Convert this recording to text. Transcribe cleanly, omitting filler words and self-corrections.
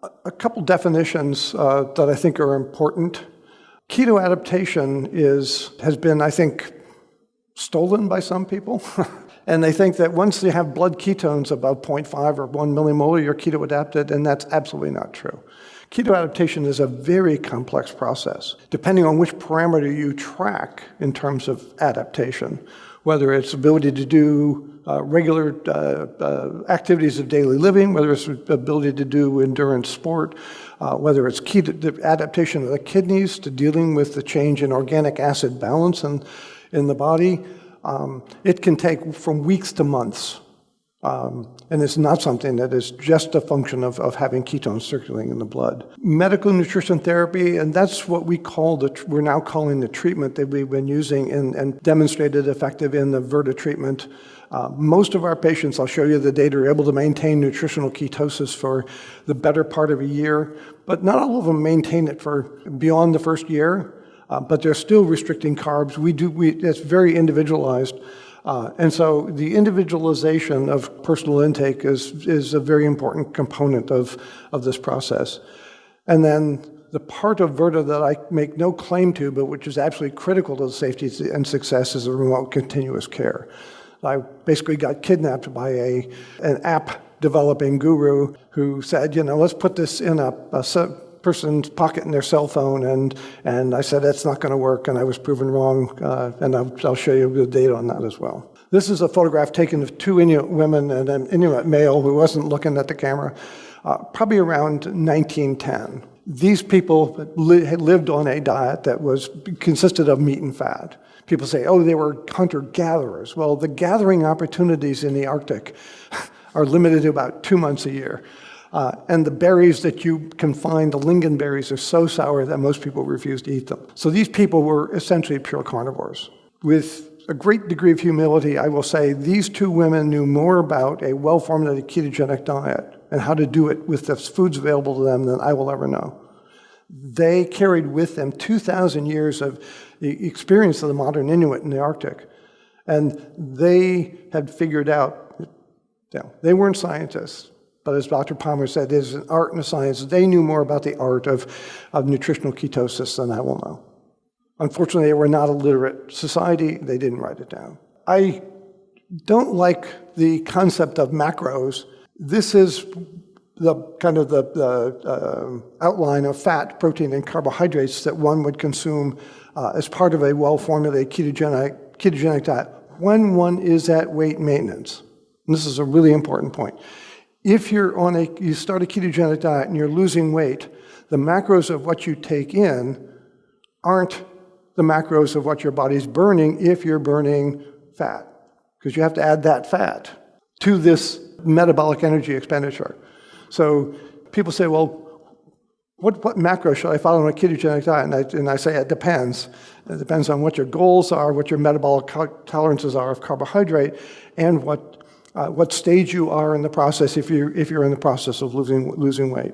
A couple definitions that I think are important. Keto adaptation has been, I think, stolen by some people. And they think that once you have blood ketones above 0.5 or 1 millimolar, you're keto adapted, and that's absolutely not true. Keto adaptation is a very complex process, depending on which parameter you track in terms of adaptation, whether it's ability to do regular activities of daily living, whether it's ability to do endurance sport, whether it's the adaptation of the kidneys to dealing with the change in organic acid balance in the body. It can take from weeks to months. And it's not something that is just a function of having ketones circulating in the blood. Medical nutrition therapy, and that's what we're now calling the treatment that we've been using and demonstrated effective in the VERTA treatment. Most of our patients, I'll show you the data, are able to maintain nutritional ketosis for the better part of a year, but not all of them maintain it for beyond the first year, but they're still restricting carbs. It's very individualized. And so the individualization of personal intake is a very important component of this process. And then the part of VERTA that I make no claim to, but which is absolutely critical to the safety and success, is the remote continuous care. I basically got kidnapped by an app developing guru who said, let's put this in a person's pocket in their cell phone, and I said that's not going to work, and I was proven wrong, and I'll show you the data on that as well. This is a photograph taken of two Inuit women and an Inuit male who wasn't looking at the camera, probably around 1910. These people had lived on a diet that consisted of meat and fat. People say, they were hunter-gatherers. Well, the gathering opportunities in the Arctic are limited to about 2 months a year. And the berries that you can find, the lingonberries, are so sour that most people refuse to eat them. So these people were essentially pure carnivores. With a great degree of humility, I will say these two women knew more about a well-formulated ketogenic diet and how to do it with the foods available to them than I will ever know. They carried with them 2,000 years of the experience of the modern Inuit in the Arctic. And they had figured out, they weren't scientists, but as Dr. Palmer said, there's an art and a science. They knew more about the art of nutritional ketosis than I will know. Unfortunately, they were not a literate society. They didn't write it down. I don't like the concept of macros. This is the kind of the outline of fat, protein, and carbohydrates that one would consume as part of a well-formulated ketogenic diet when one is at weight maintenance. And this is a really important point. If you start a ketogenic diet and you're losing weight, the macros of what you take in aren't the macros of what your body's burning if you're burning fat, because you have to add that fat to this metabolic energy expenditure. So people say, well, what macro should I follow in a ketogenic diet? And I say it depends. It depends on what your goals are, what your metabolic tolerances are of carbohydrate, and what stage you are in the process if you're in the process of losing weight.